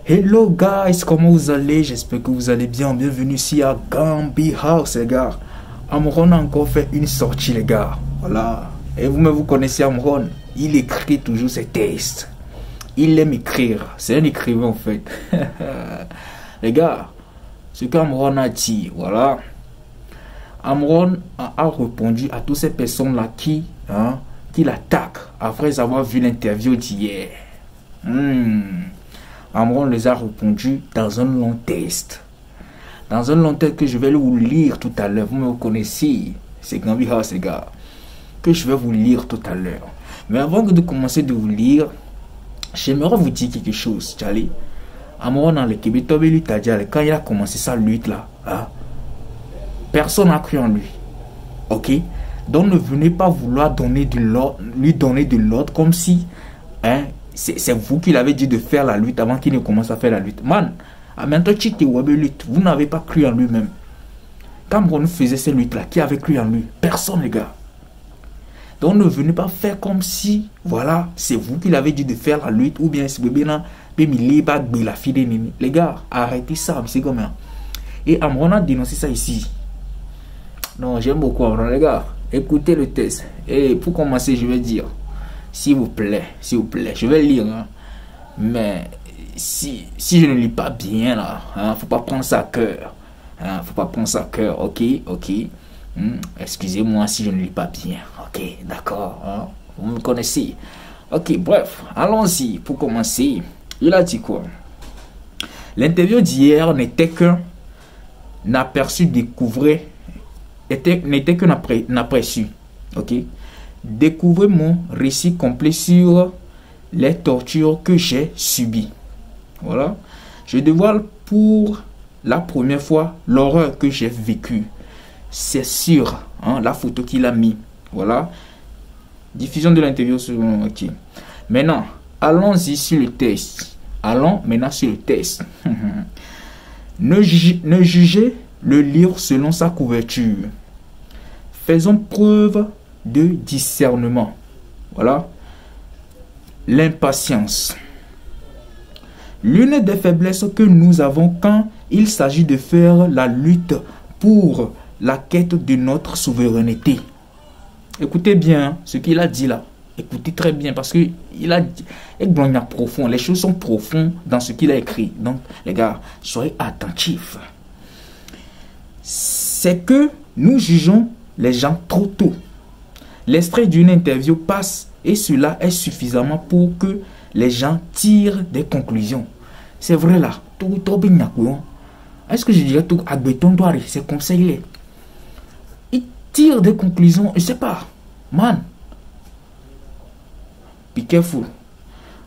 Hello guys, comment vous allez? J'espère que vous allez bien. Bienvenue ici à Gambi House, les gars. Amron a encore fait une sortie, les gars. Voilà. Et vous-même, vous connaissez Amron. Il écrit toujours ses textes. Il aime écrire. C'est un écrivain, en fait. Les gars, ce qu'Amron a dit, voilà. Amron a répondu à toutes ces personnes-là qui l'attaquent après avoir vu l'interview d'hier. Amron les a répondu dans un long texte. Dans un long texte que je vais vous lire tout à l'heure. Vous me connaissez. C'est Gambi House, les gars. Que je vais vous lire tout à l'heure. Mais avant de commencer de vous lire, j'aimerais vous dire quelque chose. Charlie. Amron dans le Québec, quand il a commencé sa lutte là, personne n'a cru en lui. Ok? Donc ne venez pas vouloir lui donner de l'ordre comme si c'est vous qui l'avez dit de faire la lutte avant qu'il ne commence à faire la lutte. Man, vous n'avez pas cru en lui-même. Quand Amron faisait ces luttes là, qui avait cru en lui? Personne, les gars. Donc ne venez pas faire comme si, voilà, c'est vous qui l'avez dit de faire la lutte, ou bien c'est la fille de Nini. Les gars, arrêtez ça, c'est comme ça. Et Amron a dénoncé ça ici. Non, j'aime beaucoup Amron, les gars. Écoutez le texte. Et pour commencer, je vais dire, s'il vous plaît, je vais lire. Mais si je ne lis pas bien là, faut pas prendre ça à cœur. Faut pas prendre ça à cœur, ok. Excusez-moi si je ne lis pas bien. Ok, d'accord. Vous me connaissez. Ok, bref, allons-y. Pour commencer, il a dit quoi? L'interview d'hier n'était qu'un aperçu n'était qu'un aperçu. Ok. Découvrez mon récit complet sur les tortures que j'ai subies. Voilà. Je dévoile pour la première fois l'horreur que j'ai vécue. C'est sur la photo qu'il a mis. Voilà. Diffusion de l'interview sur... Ok. Maintenant, allons-y sur le test. Allons maintenant sur le test. Ne jugez le livre selon sa couverture. Faisons preuve de discernement. Voilà. L'impatience. L'une des faiblesses que nous avons quand il s'agit de faire la lutte pour la quête de notre souveraineté. Écoutez bien ce qu'il a dit là. Écoutez très bien parce que il a dit, profond. Les choses sont profondes dans ce qu'il a écrit. Donc les gars, soyez attentifs. C'est que nous jugeons les gens trop tôt. L'extrait d'une interview passe et cela est suffisamment pour que les gens tirent des conclusions. C'est vrai là. Est-ce que je dirais tout à béton doit c'est comme ça il est. Il tire des conclusions, je sais pas. Man. Be careful.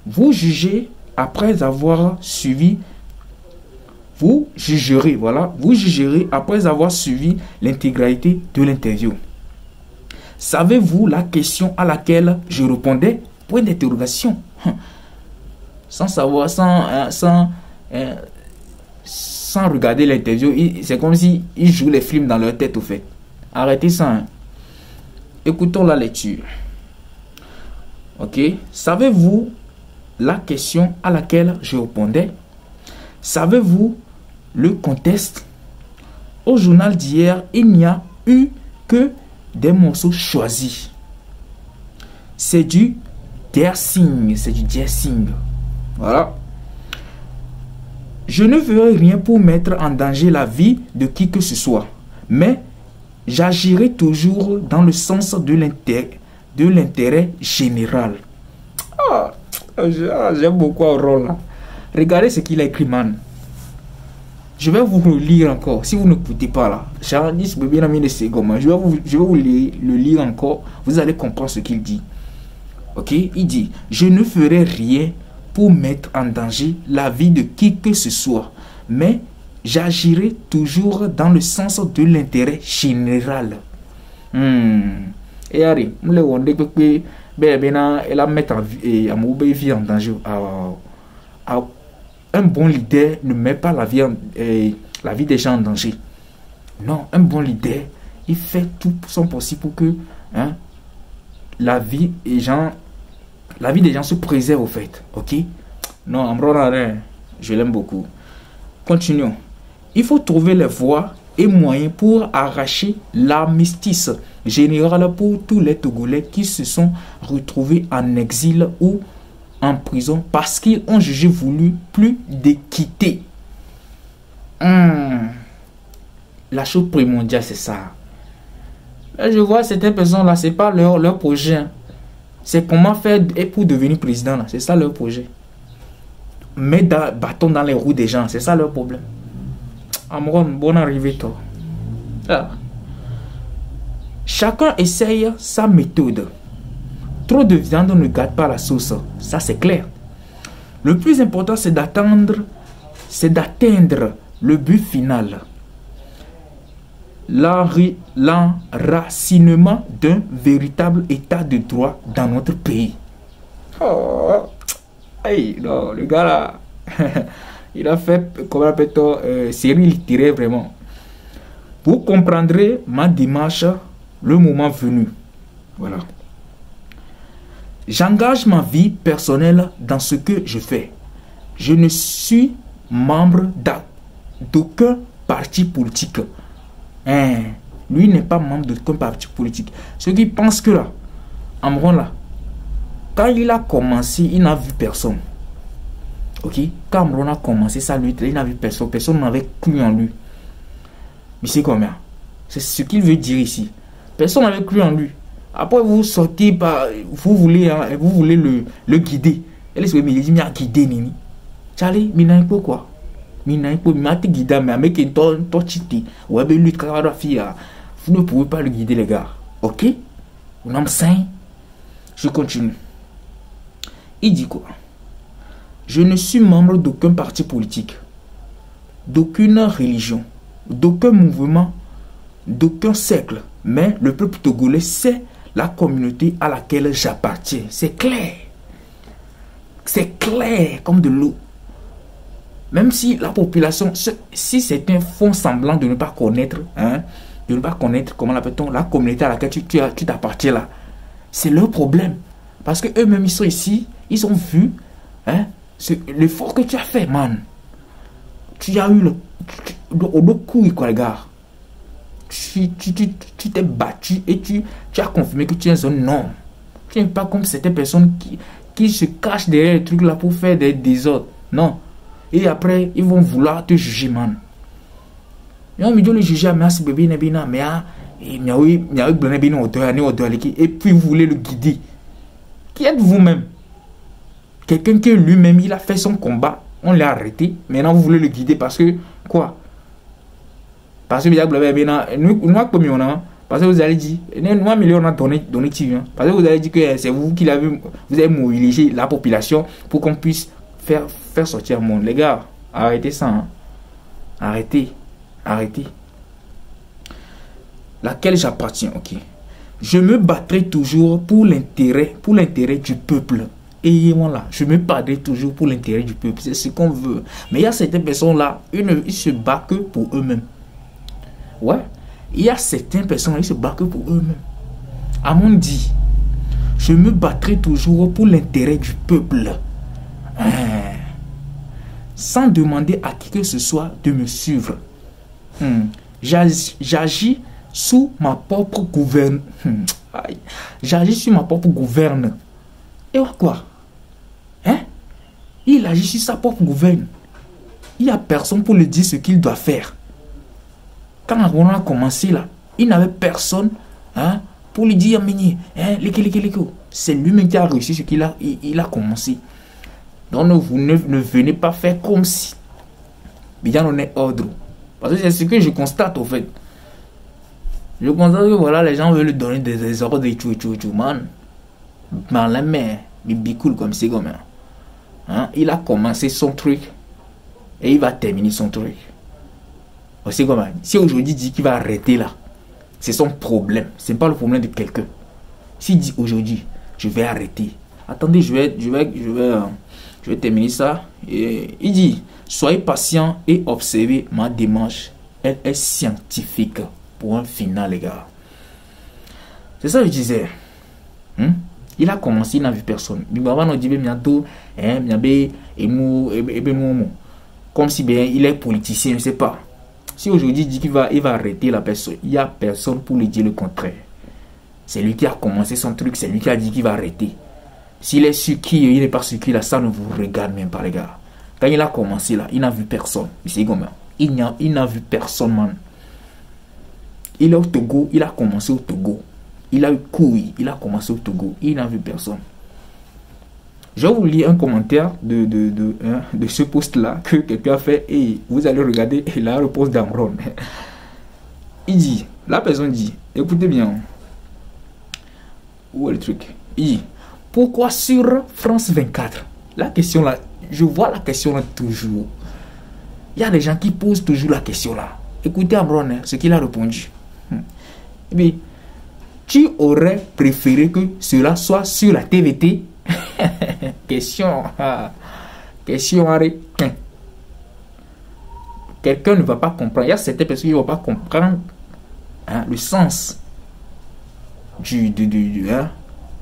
Vous jugez après avoir suivi. Vous jugerez après avoir suivi l'intégralité de l'interview. Savez-vous la question à laquelle je répondais? Point d'interrogation. Sans savoir, sans regarder l'interview, c'est comme si ils jouent les films dans leur tête au fait. Arrêtez ça. Écoutons la lecture. Ok. Savez-vous la question à laquelle je répondais? Savez-vous le contexte? Au journal d'hier, il n'y a eu que des morceaux choisis. C'est du dressing. Voilà. Je ne ferai rien pour mettre en danger la vie de qui que ce soit, mais j'agirai toujours dans le sens de l'intérêt général. J'aime beaucoup Aurore là. Regardez ce qu'il a écrit, man. Je vais vous le lire encore. Si vous n'écoutez pas là, je vais vous le lire encore. Vous allez comprendre ce qu'il dit. Ok, il dit, je ne ferai rien pour mettre en danger la vie de qui que ce soit, mais j'agirai toujours dans le sens de l'intérêt général. Et allez, elle a mettre vie en danger. Un bon leader ne met pas la vie des gens en danger. Non, un bon leader, il fait tout son possible pour que la vie des gens se préserve au fait. Ok? Non, Je l'aime beaucoup. Continuons. Il faut trouver les voies et moyens pour arracher l'armistice général pour tous les Togolais qui se sont retrouvés en exil ou en prison parce qu'ils ont jugé voulu plus d'équité. La chose primordiale, c'est ça. Là, je vois certaines personnes là, c'est pas leur projet. Hein. C'est comment faire pour devenir président là. C'est ça leur projet. Mettre bâton dans les roues des gens, c'est ça leur problème. Amron, bonne arrivée toi. Ah. Chacun essaye sa méthode. Trop de viande ne gâte pas la sauce. Ça c'est clair. Le plus important c'est d'atteindre le but final. L'enracinement d'un véritable état de droit dans notre pays. Oh, hey, non, le gars là, il a fait, comment appelle-t-on, série littéraire vraiment. Vous comprendrez ma démarche le moment venu. Voilà. J'engage ma vie personnelle dans ce que je fais. Je ne suis membre d'aucun parti politique. Lui n'est pas membre d'aucun parti politique. Ceux qui pensent que là, Amron là, quand il a commencé, il n'a vu personne. Ok? Quand Amron a commencé, ça lui, il n'a vu personne. Personne n'avait cru en lui. Mais c'est combien? C'est ce qu'il veut dire ici. Personne n'avait cru en lui. Après, vous sortez, vous voulez le guider. Elle est il dit, mais à guider, Nini. Charlie, mais n'a pas quoi? Mais n'a pas, mais te guider, mais avec un ton chiti. Ouais, ben lui, vous ne pouvez pas le guider, les gars. Ok? On en sain. Je continue. Il dit quoi? Je ne suis membre d'aucun parti politique, d'aucune religion, d'aucun mouvement, d'aucun cercle. Mais le peuple togolais, c'est la communauté à laquelle j'appartiens. C'est clair. C'est clair comme de l'eau. Même si la population, si certains font semblant de ne pas connaître, de ne pas connaître, comment l'appelle-t-on, la communauté à laquelle tu t'appartiens là, c'est leur problème. Parce que eux-mêmes, ils sont ici, ils ont vu l'effort que tu as fait, man. Tu as eu le couille, quoi, les gars. Tu t'es battu et tu as confirmé que tu es un homme. Tu n'es pas comme certaines personnes qui se cachent derrière les trucs là pour faire des désordres. Non. Et après, ils vont vouloir te juger, man. Et puis vous voulez le guider. Qui êtes-vous même? Quelqu'un qui lui-même, il a fait son combat. On l'a arrêté. Maintenant, vous voulez le guider parce que, quoi? Parce que parce que vous allez dire, nous, millions a donné parce que vous allez dire que c'est vous qui l'avez, vous avez mobilisé la population pour qu'on puisse faire sortir le monde. Les gars, arrêtez ça. Hein. Arrêtez. Laquelle j'appartiens, ok. Je me battrai toujours pour l'intérêt du peuple. Et voilà, je me battrai toujours pour l'intérêt du peuple. C'est ce qu'on veut. Mais il y a certaines personnes là, ils se battent que pour eux-mêmes. Ouais. Il y a certaines personnes qui se battent que pour eux-mêmes. Amon dit, je me battrai toujours pour l'intérêt du peuple. Sans demander à qui que ce soit de me suivre. J'agis sous ma propre gouverne. J'agis sur ma propre gouverne. Et quoi? Il agit sur sa propre gouverne. Il n'y a personne pour lui dire ce qu'il doit faire. Quand on a commencé là, il n'avait personne pour lui dire c'est lui-même qui a réussi ce qu'il a, il a commencé. Donc vous ne venez pas faire comme si bien on est ordre. Parce que c'est ce que je constate au fait. Je constate que voilà, les gens veulent lui donner des ordres et tout, man. Mais bicoule comme c'est comme ça. Il a commencé son truc et il va terminer son truc. C'est comme ça. Si aujourd'hui il dit qu'il va arrêter là, c'est son problème. Ce n'est pas le problème de quelqu'un. S'il dit aujourd'hui, je vais arrêter. Attendez, je vais terminer ça. Et il dit, soyez patient et observez ma démarche. Elle est scientifique pour un final, les gars. C'est ça que je disais. Il a commencé, il n'a vu personne. Il dit bientôt, comme si bien il est politicien, je ne sais pas. Si aujourd'hui il dit qu'il va arrêter la personne, il n'y a personne pour lui dire le contraire. C'est lui qui a commencé son truc, c'est lui qui a dit qu'il va arrêter. S'il est sur qui, il n'est pas sur qui, là, ça ne vous regarde même pas, les gars. Quand il a commencé, là, il n'a vu personne. C'est comme il n'a vu personne, man. Il est au Togo, il a commencé au Togo. Il a eu couille, il a commencé au Togo. Il n'a vu personne. Je vais vous lire un commentaire de ce post-là que quelqu'un a fait et vous allez regarder la réponse d'Amron. Il dit, la personne dit, écoutez bien. Où est le truc? Il dit, pourquoi sur France 24? La question là, je vois la question là toujours. Il y a des gens qui posent toujours la question là. Écoutez Amron, ce qu'il a répondu. Et puis, tu aurais préféré que cela soit sur la TVT? Question. Question arrêtée. Quelqu'un ne va pas comprendre. Il y a certaines personnes qui ne vont pas comprendre le sens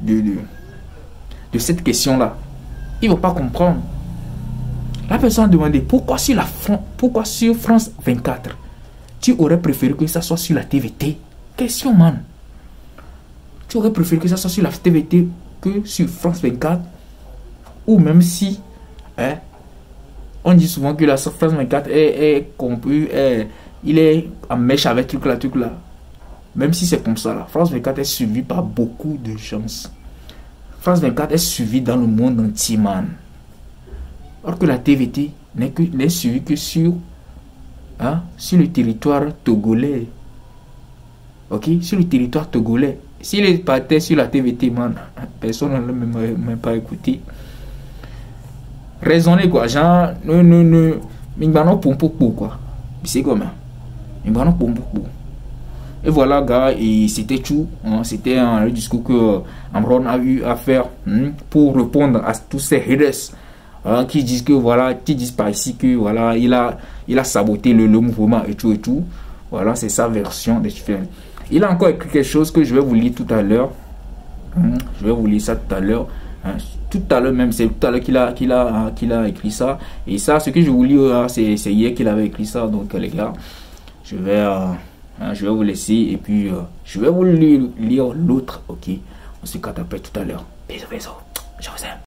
de cette question-là. Ils ne vont pas comprendre. La personne a demandé pourquoi sur France 24 tu aurais préféré que ça soit sur la TVT? Question, man. Tu aurais préféré que ça soit sur la TVT que sur France 24? Ou même si on dit souvent que la France 24 est compris, il est en mèche avec truc là. Même si c'est comme ça là, France 24 est suivi par beaucoup de gens. France 24 est suivi dans le monde entier, man. Alors que la TVT n'est suivie que sur le territoire togolais. Ok, sur le territoire togolais. S'il est parti sur la TVT, man, personne ne l'a même pas écouté. Raisonnez quoi, genre, quoi. C'est comme ça. Et voilà, gars, et c'était tout. C'était le discours que Amron a eu à faire pour répondre à tous ces haters qui disent que voilà, qui disent par ici que voilà, il a saboté le mouvement et tout. Voilà, c'est sa version des faits. Il a encore écrit quelque chose que je vais vous lire tout à l'heure. Je vais vous lire ça tout à l'heure. Tout à l'heure même, c'est tout à l'heure qu'il a écrit ça. Et ça, ce que je vous lis, c'est hier qu'il avait écrit ça. Donc les gars, je vais vous laisser et puis je vais vous lire l'autre. Ok, on se capte après tout à l'heure. Bisous, bisous. Je vous aime.